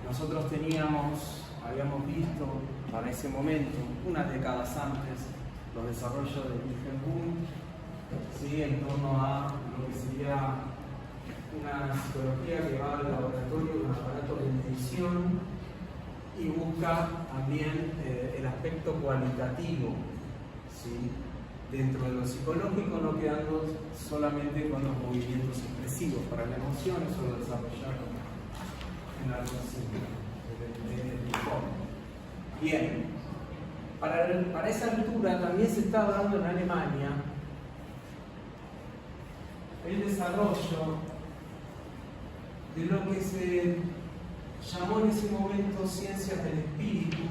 Nosotros habíamos visto para ese momento, unas décadas antes, los desarrollos de Wilhelm Wundt, ¿sí? En torno a lo que sería una psicología que va al laboratorio de un aparato de medición y busca también el aspecto cualitativo, ¿sí? Dentro de lo psicológico, no quedando solamente con los movimientos expresivos para la emoción, eso lo desarrollaron en la del informe. Bien, para esa altura también se estaba dando en Alemania el desarrollo de lo que se llamó en ese momento ciencias del espíritu,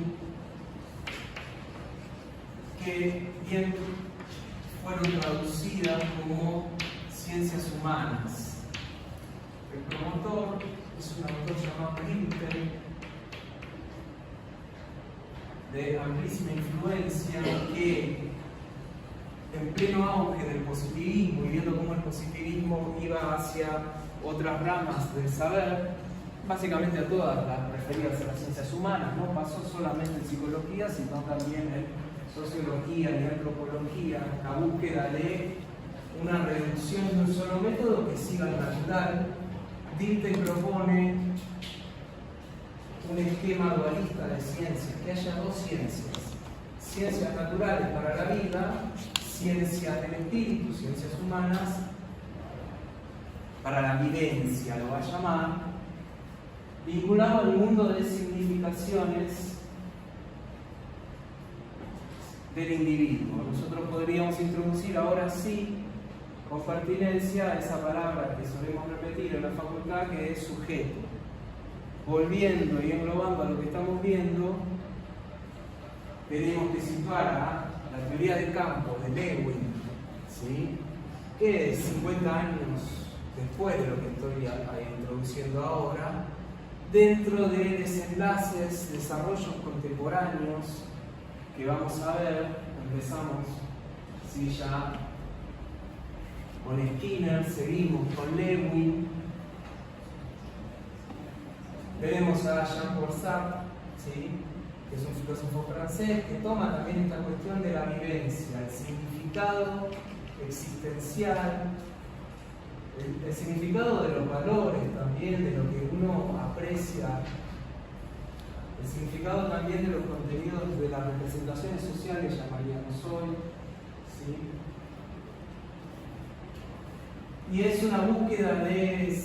que bien fueron traducidas como ciencias humanas. El promotor es un autor llamado Rimken, de amplísima influencia, que en pleno auge del positivismo y viendo cómo el positivismo iba hacia otras ramas del saber, básicamente a todas las referidas a las ciencias humanas, no pasó solamente en psicología, sino también en sociología y antropología, la búsqueda de una reducción de un solo método que siga el natural. Dilthey propone un esquema dualista de ciencias, que haya dos ciencias: ciencias naturales para la vida, ciencias del espíritu, ciencias humanas para la vivencia, lo va a llamar, vinculado al mundo de significaciones del individuo. Nosotros podríamos introducir ahora sí, con pertinencia, esa palabra que solemos repetir en la facultad, que es sujeto. Volviendo y englobando a lo que estamos viendo, tenemos que situar a la teoría de campo de Lewin, ¿sí? Que es 50 años después de lo que estoy introduciendo ahora, dentro de desenlaces, desarrollos contemporáneos que vamos a ver. Empezamos, ¿sí? Ya con Skinner, seguimos con Lewin, veremos a Jean-Paul Sartre, ¿sí? Que es un filósofo francés que toma también esta cuestión de la vivencia, el significado existencial, el significado de los valores también, de lo que uno aprecia, el significado también de los contenidos de las representaciones sociales, llamaríamos hoy, ¿sí? Y es una búsqueda de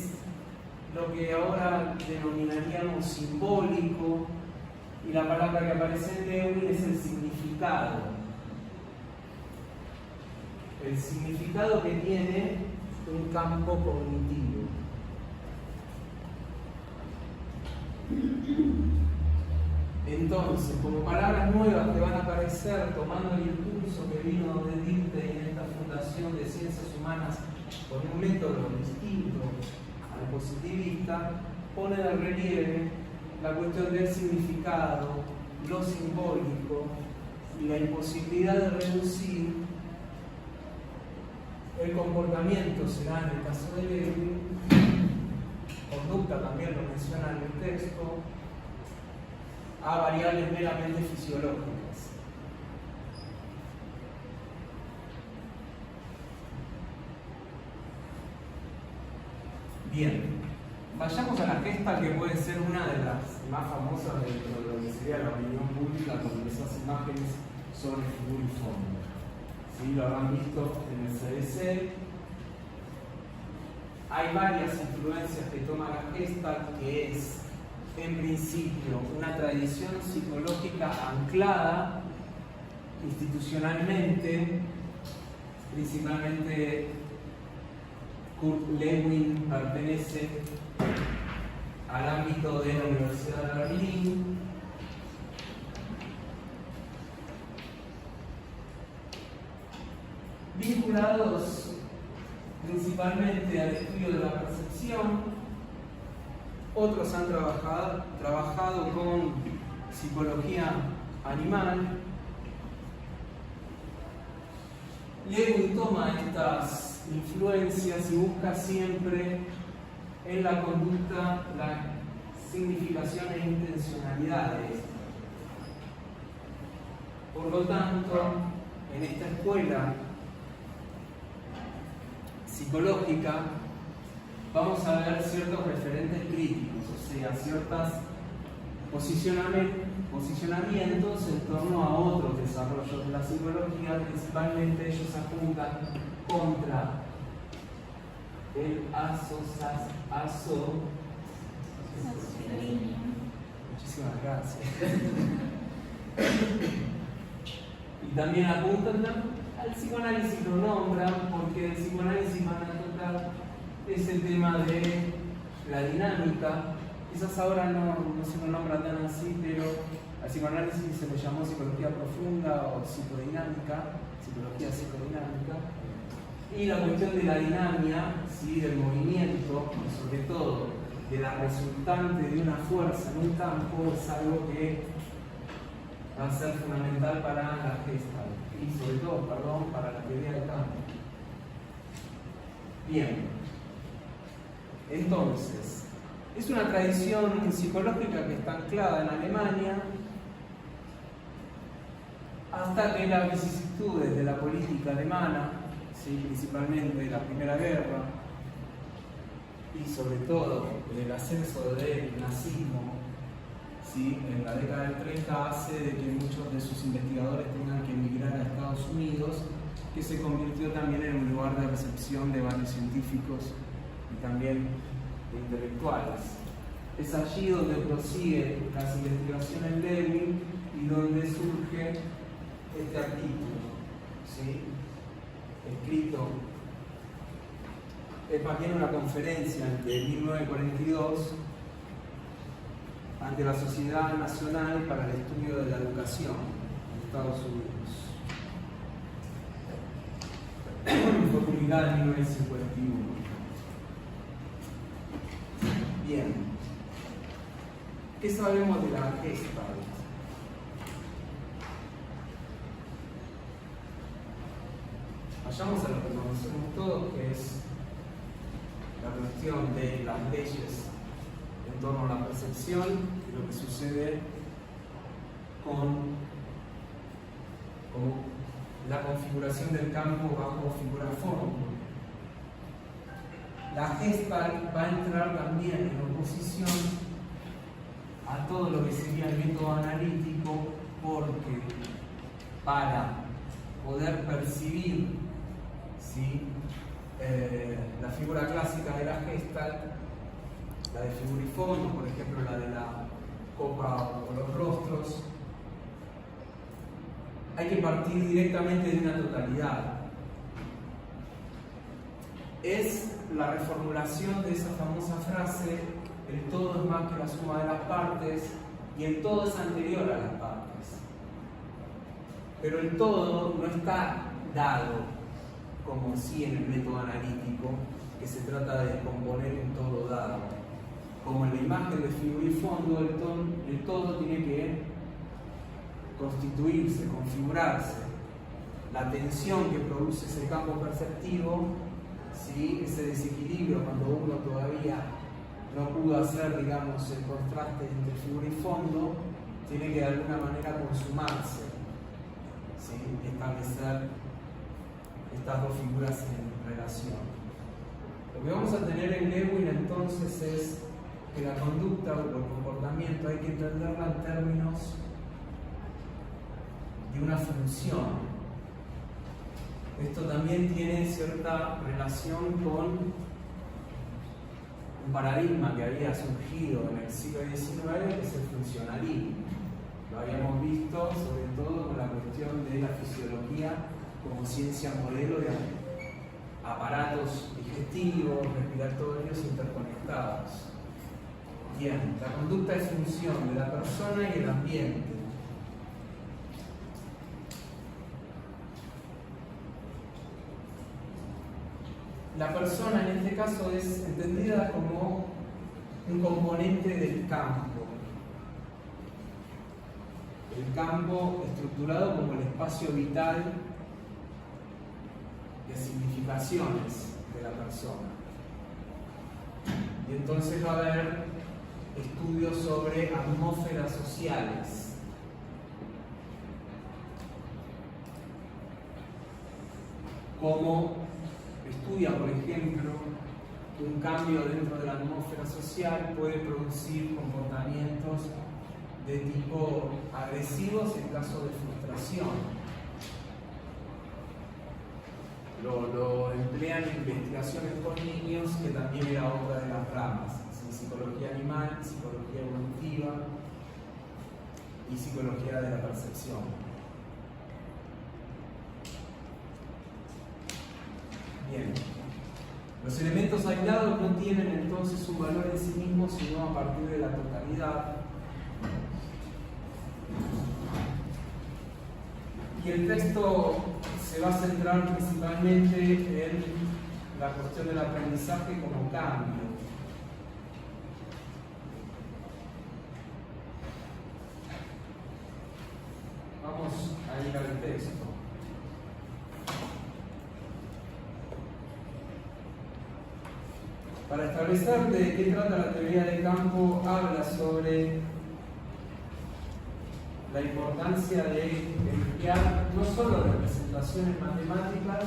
lo que ahora denominaríamos simbólico, y la palabra que aparece en Lewin es el significado. El significado que tiene un campo cognitivo. Entonces, como palabras nuevas que van a aparecer tomando el impulso que vino de Dilthey en esta fundación de ciencias humanas con un método distinto al positivista, pone de relieve la cuestión del significado, lo simbólico y la imposibilidad de reducir el comportamiento, será en el caso de Lewin, conducta también lo menciona en el texto, a variables meramente fisiológicas. Bien, vayamos a la Gestalt, que puede ser una de las más famosas dentro de lo que sería la opinión pública, con esas imágenes sobre figura y fondo. ¿Sí? Lo habrán visto en el CBC. Hay varias influencias que toma la Gestalt, que es, en principio, una tradición psicológica anclada institucionalmente, principalmente Kurt Lewin pertenece al ámbito de la Universidad de Berlín. Vinculados principalmente al estudio de la percepción. Otros han trabajado con psicología animal. Lewin toma estas influencias y busca siempre en la conducta la significación e intencionalidad de esto. Por lo tanto, en esta escuela psicológica vamos a ver ciertos referentes críticos, o sea, ciertos posicionamientos en torno a otros desarrollos de la psicología. Principalmente ellos apuntan contra el Muchísimas gracias. Y también apuntan al psicoanálisis, lo nombran porque el psicoanálisis van a tocar ese tema de la dinámica. Quizás ahora no se lo nombra tan así, pero al psicoanálisis se le llamó psicología profunda o psicodinámica, psicología psicodinámica. Y la cuestión de la dinámica, ¿sí?, del movimiento, y sobre todo de la resultante de una fuerza en un campo, es algo que va a ser fundamental para la Gestalt y sobre todo, para la teoría del campo. Bien, entonces, es una tradición psicológica que está anclada en Alemania hasta que las vicisitudes de la política alemana, ¿sí?, principalmente la Primera Guerra y sobre todo el ascenso del nazismo, ¿sí?, en la década del 30, hace de que muchos de sus investigadores tengan que emigrar a Estados Unidos, que se convirtió también en un lugar de recepción de varios científicos y también de intelectuales. Es allí donde prosigue las investigaciones Lewin y donde surge este artículo, ¿sí?, escrito más bien una conferencia de 1942 ante la Sociedad Nacional para el Estudio de la Educación en Estados Unidos. Fue publicada en 1951. Bien, ¿qué sabemos de la Gestalt? Vayamos a lo que conocemos todos, que es la cuestión de las leyes en torno a la percepción y lo que sucede con la configuración del campo bajo figura fórmula. La Gestalt va a entrar también en oposición a todo lo que sería el método analítico, porque para poder percibir, ¿sí?, la figura clásica de la Gestalt, la de figura y fondo, por ejemplo la de la copa o los rostros, hay que partir directamente de una totalidad. Es la reformulación de esa famosa frase: el todo es más que la suma de las partes, y el todo es anterior a las partes. Pero el todo no está dado como si en el método analítico, que se trata de componer un todo dado. Como en la imagen de figura y fondo, el todo tiene que constituirse, configurarse. La tensión que produce ese campo perceptivo, ¿sí?, ese desequilibrio cuando uno todavía no pudo hacer, digamos, el contraste entre figura y fondo, tiene que de alguna manera consumarse, ¿sí?, establecer estas dos figuras en relación. Lo que vamos a tener en Lewin entonces es que la conducta o el comportamiento hay que entenderla en términos de una función. Esto también tiene cierta relación con un paradigma que había surgido en el siglo XIX, que es el funcionalismo. Lo habíamos visto sobre todo con la cuestión de la fisiología como ciencia modelo de aparatos digestivos, respiratorios interconectados. Bien, la conducta es función de la persona y el ambiente. La persona en este caso es entendida como un componente del campo. El campo estructurado como el espacio vital de significaciones de la persona. Y entonces va a haber estudios sobre atmósferas sociales. Como estudia, por ejemplo, que un cambio dentro de la atmósfera social puede producir comportamientos de tipo agresivos en caso de frustración. Lo emplean en investigaciones con niños, que también era otra de las ramas, ¿sí? Psicología animal, psicología evolutiva y psicología de la percepción. Bien. Los elementos aislados no tienen entonces un valor en sí mismos, sino a partir de la totalidad. Y el texto se va a centrar principalmente en la cuestión del aprendizaje como cambio. Vamos a ir al texto. Para establecer de qué trata la teoría de campo, habla sobre la importancia de emplear no solo representaciones matemáticas,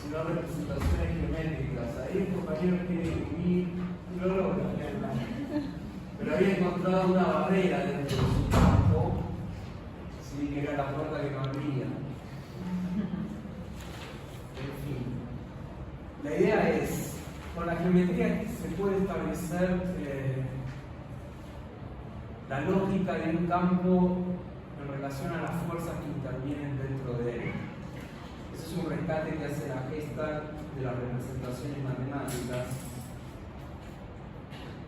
sino representaciones geométricas. Ahí el compañero quiere escribir, no lo logra, pero había encontrado una barrera dentro de su campo, ¿sí? Que era la puerta que no abría. En fin, la idea es, con la geometría se puede establecer la lógica de un campo en relación a las fuerzas que intervienen dentro de él. Ese es un rescate que hace la Gestalt de las representaciones matemáticas,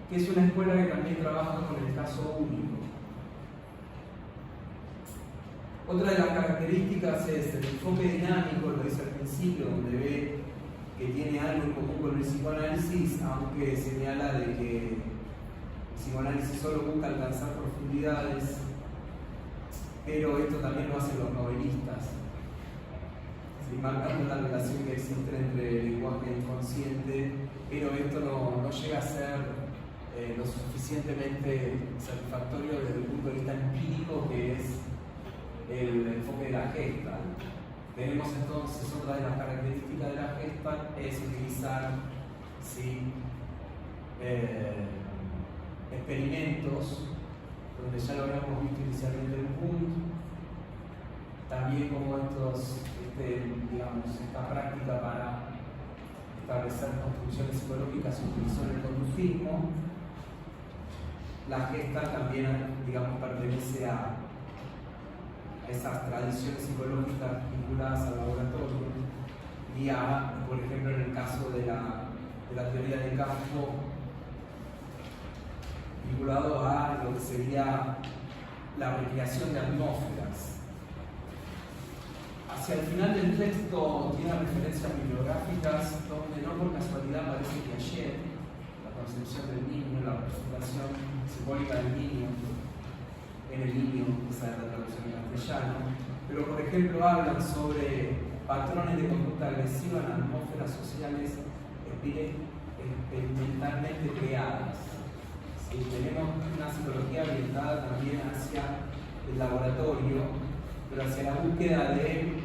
que es una escuela que también trabaja con el caso único. Otra de las características es el enfoque dinámico, lo dice al principio, donde ve que tiene algo en común con el psicoanálisis, aunque señala de que el psicoanálisis solo busca alcanzar profundidades, pero esto también lo hacen los novelistas, ¿sí? Marcando la relación que existe entre el lenguaje inconsciente, pero esto no llega a ser lo suficientemente satisfactorio desde el punto de vista empírico, que es el enfoque de la Gestalt. Tenemos entonces otra de las características de la Gestalt es utilizar, ¿sí? Experimentos, donde ya lo habíamos visto inicialmente en Wundt, también como esta práctica para establecer construcciones psicológicas se utilizó en el conductismo. La Gestalt también, pertenece a esas tradiciones psicológicas vinculadas al laboratorio y a, por ejemplo, en el caso de la teoría de campo, vinculado a lo que sería la recreación de atmósferas. Hacia el final del texto tiene referencias bibliográficas donde no por casualidad aparece Piaget, la concepción del niño, la representación simbólica del niño, en el niño, esa es la traducción en castellano, pero por ejemplo hablan sobre patrones de conducta agresiva en atmósferas sociales experimentalmente creadas. ¿Sí? Tenemos una psicología orientada también hacia el laboratorio, pero hacia la búsqueda de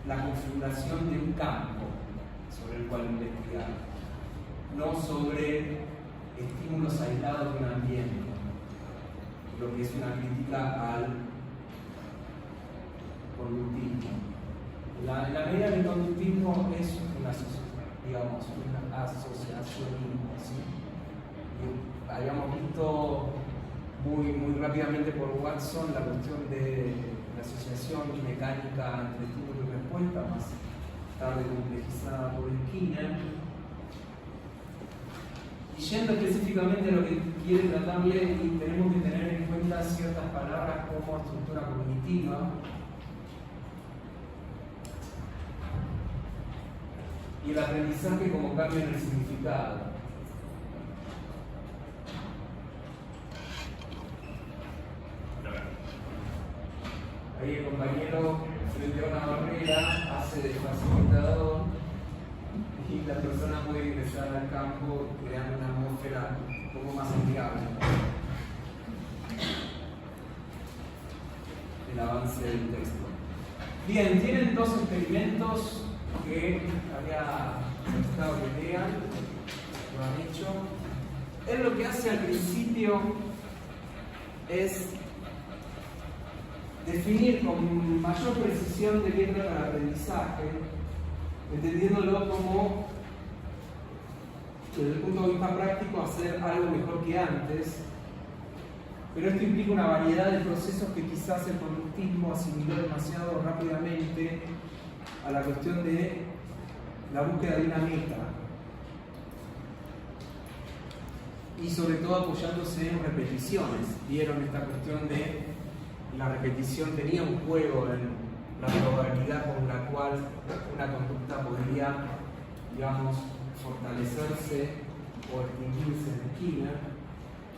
la configuración de un campo sobre el cual investigar, no sobre estímulos aislados de un ambiente, lo que es una crítica al conductismo. La medida del conductismo es un asociacionismo, ¿sí? Y habíamos visto muy rápidamente por Watson la cuestión de la asociación mecánica entre estímulo y respuesta, más tarde complejizada por Skinner. Y yendo específicamente a lo que quiere tratarle, tenemos que tener en cuenta ciertas palabras como estructura cognitiva y el aprendizaje como cambio en el significado. Ahí el compañero, frente a una barrera, hace de facilitador y la persona puede ingresar al campo creando una atmósfera un poco más el avance del texto. Bien, tienen dos experimentos que había solicitado que lean, lo han hecho. Él lo que hace al principio es definir con mayor precisión de qué trata el aprendizaje, entendiéndolo como, desde el punto de vista práctico, hacer algo mejor que antes. Pero esto implica una variedad de procesos que quizás el conductismo asimiló demasiado rápidamente a la cuestión de la búsqueda de una meta. Y sobre todo apoyándose en repeticiones. Vieron esta cuestión de la repetición tenía un juego en la probabilidad con la cual una conducta podría, digamos, fortalecerse o extinguirse en esquina.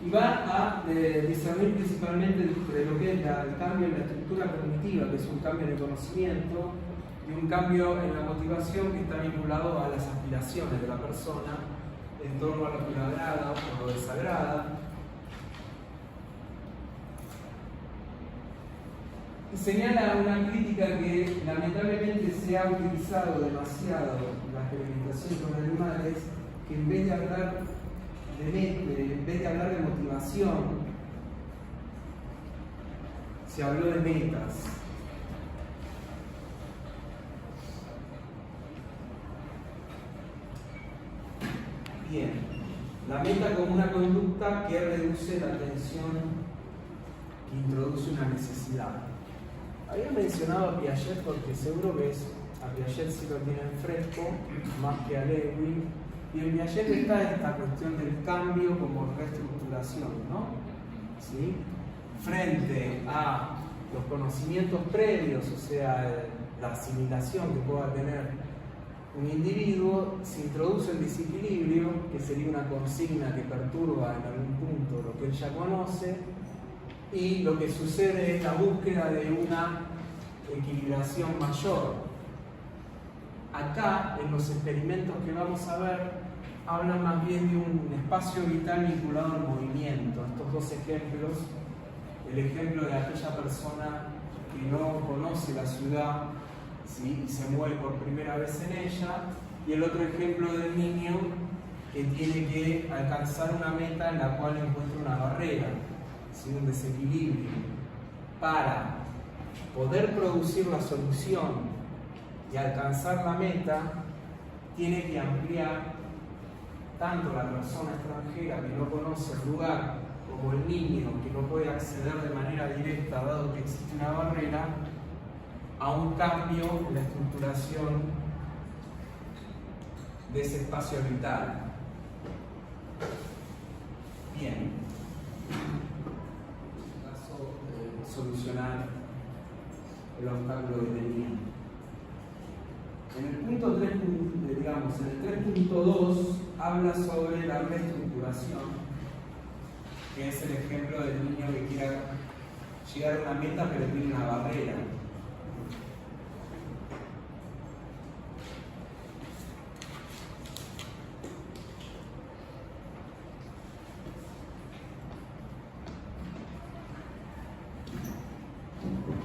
Y va a discernir principalmente entre lo que es el cambio en la estructura cognitiva, que es un cambio en el conocimiento, y un cambio en la motivación que está vinculado a las aspiraciones de la persona en torno a lo que lo agrada o lo desagrada. Y señala una crítica que lamentablemente se ha utilizado demasiado en la experimentación con animales, que en vez de hablar de motivación, se habló de metas. Bien, la meta como una conducta que reduce la tensión, que introduce una necesidad. Había mencionado a Piaget porque seguro que a Piaget sí lo tienen fresco, más que a Lewin. Y en Piaget está esta cuestión del cambio como reestructuración, ¿no? ¿Sí? Frente a los conocimientos previos, o sea, la asimilación que pueda tener un individuo, se introduce el desequilibrio, que sería una consigna que perturba en algún punto lo que él ya conoce, y lo que sucede es la búsqueda de una equilibración mayor. Acá, en los experimentos que vamos a ver, hablan más bien de un espacio vital vinculado al movimiento. Estos dos ejemplos, el ejemplo de aquella persona que no conoce la ciudad, ¿sí?, y se mueve por primera vez en ella, y el otro ejemplo del niño que tiene que alcanzar una meta en la cual encuentra una barrera, ¿sí?, un desequilibrio. Para poder producir la solución y alcanzar la meta, tiene que ampliar tanto la persona extranjera que no conoce el lugar, como el niño que no puede acceder de manera directa dado que existe una barrera, a un cambio en la estructuración de ese espacio vital. Bien. En caso de solucionar el obstáculo que tenía. En el punto 3, digamos, en el 3.2 habla sobre la reestructuración, que es el ejemplo del niño que quiera llegar a una meta pero tiene una barrera.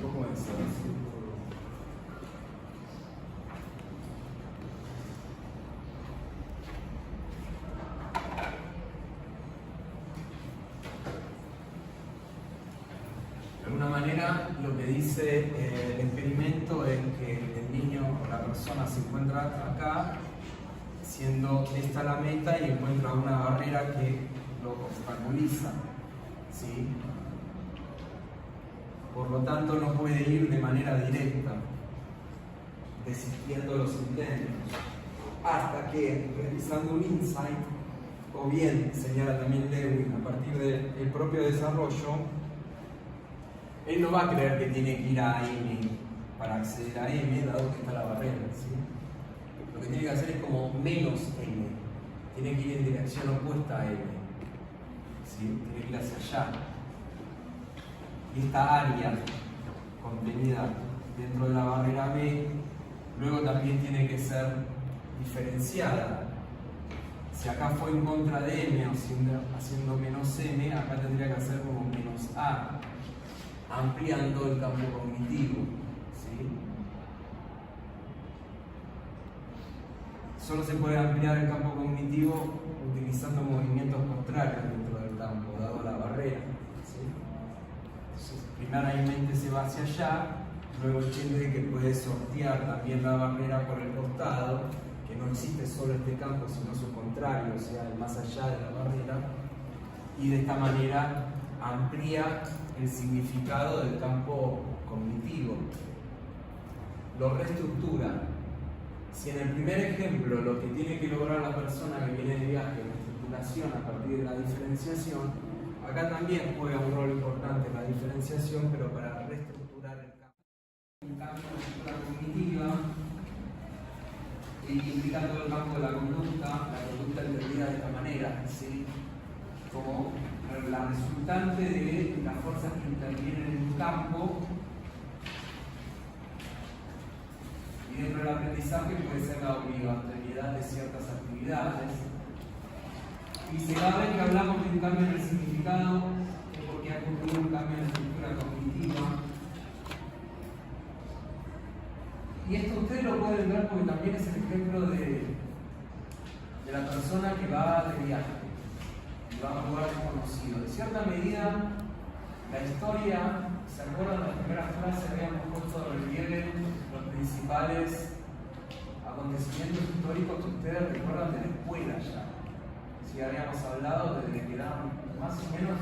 ¿Cómo es eso? De alguna manera, lo que dice el experimento es que el niño o la persona se encuentra acá, siendo esta la meta, y encuentra una barrera que lo obstaculiza, ¿sí? Por lo tanto, no puede ir de manera directa, desistiendo los intentos, hasta que, realizando un insight, o bien, señala también Lewin, a partir del propio desarrollo, él no va a creer que tiene que ir a M para acceder a M, dado que está la barrera, ¿sí? Lo que tiene que hacer es como menos M, tiene que ir en dirección opuesta a M, ¿sí? Tiene que ir hacia allá. Y esta área contenida dentro de la barrera B, luego también tiene que ser diferenciada. Si acá fue en contra de M, haciendo menos M, acá tendría que hacer como menos A. ampliando el campo cognitivo. ¿Sí? Solo se puede ampliar el campo cognitivo utilizando movimientos contrarios dentro del campo, dado la barrera. ¿Sí? Entonces, primeramente se va hacia allá, luego entiende que puede sortear también la barrera por el costado, que no existe solo este campo, sino su contrario, o sea, el más allá de la barrera, y de esta manera amplía el significado del campo cognitivo, lo reestructura. Si en el primer ejemplo lo que tiene que lograr la persona que viene de viaje es la estructuración a partir de la diferenciación, acá también juega un rol importante la diferenciación, pero para reestructurar el campo. Un cambio de estructura cognitiva, implicando el campo de la conducta entendida de esta manera, ¿sí? Como la resultante de las fuerzas que intervienen en un campo. Y dentro del aprendizaje puede ser la obligatoriedad de ciertas actividades. Y si cada vez que hablamos de un cambio en el significado, es porque ha ocurrido un cambio en la estructura cognitiva. Y esto ustedes lo pueden ver porque también es el ejemplo de la persona que va de viaje y va a un lugar desconocido. De cierta medida, la historia, ¿se acuerdan de las primeras clases? Habíamos puesto de relieve los principales acontecimientos históricos que ustedes recuerdan de la escuela ya. Si habíamos hablado desde que eran más o menos,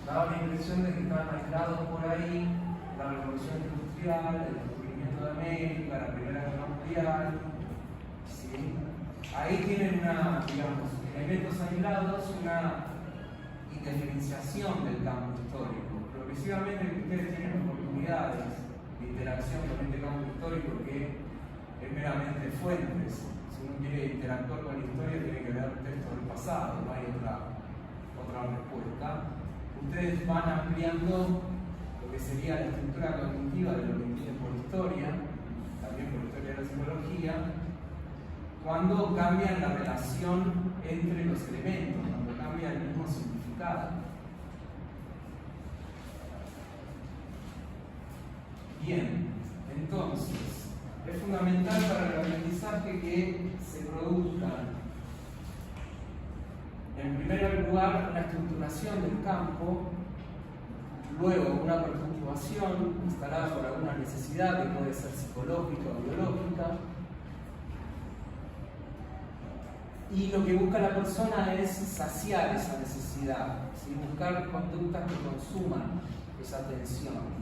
daba la impresión de que estaban aislados por ahí la revolución industrial, el descubrimiento de América, la Primera Guerra Mundial. ¿Sí? Ahí tienen digamos, elementos aislados, una diferenciación del campo histórico. Progresivamente ustedes tienen oportunidades de interacción con este campo histórico que es meramente fuentes. Si uno quiere interactuar con la historia tiene que ver textos del pasado, no hay otra respuesta. Ustedes van ampliando lo que sería la estructura cognitiva de lo que entienden por historia, también por historia de la psicología, cuando cambian la relación entre los elementos, cuando cambia el mismo significado. Bien, entonces, es fundamental para el aprendizaje que se produzcan, en primer lugar, una estructuración del campo, luego una perpetuación instalada por alguna necesidad que puede ser psicológica o biológica, y lo que busca la persona es saciar esa necesidad, ¿sí? Buscar conductas que consuman esa atención.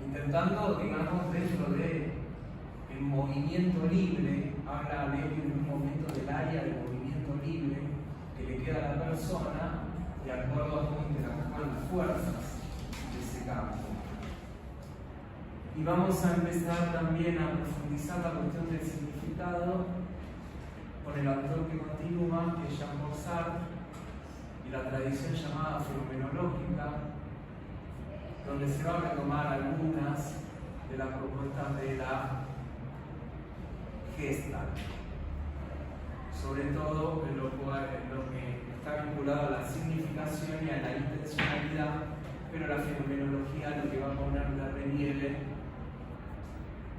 Intentando, digamos, dentro del movimiento libre, habla Levi en un momento del área del movimiento libre que le queda a la persona de acuerdo a cómo interactúan las fuerzas de ese campo. Y vamos a empezar también a profundizar la cuestión del significado con el autor que continúa, que es Jean-Paul Sartre, y la tradición llamada fenomenológica, donde se va a retomar algunas de las propuestas de la Gestalt, sobre todo en lo que está vinculado a la significación y a la intencionalidad, pero la fenomenología lo que va a poner de relieve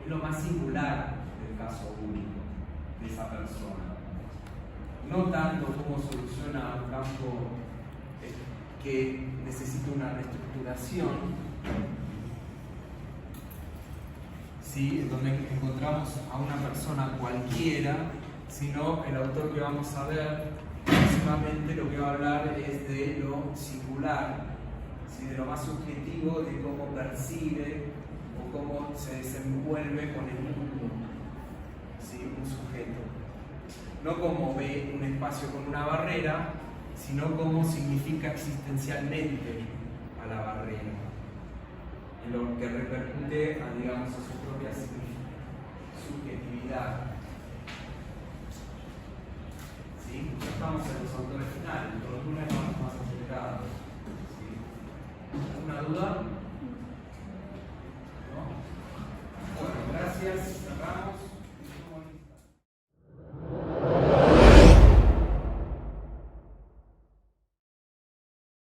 es lo más singular del caso único de esa persona. No tanto cómo soluciona un campo que necesita una reestructuración, ¿sí? Donde encontramos a una persona cualquiera, sino el autor que vamos a ver próximamente lo que va a hablar es de lo singular, ¿sí? De lo más subjetivo, de cómo percibe o cómo se desenvuelve con el mundo, ¿sí? Un sujeto. No como ve un espacio con una barrera, sino cómo significa existencialmente a la barrera, en lo que repercute digamos, a su propia subjetividad. ¿Sí? Ya estamos en los autores finales, los lunes vamos más acelerados. ¿Sí? ¿Alguna duda? ¿No? Bueno, gracias, cerramos.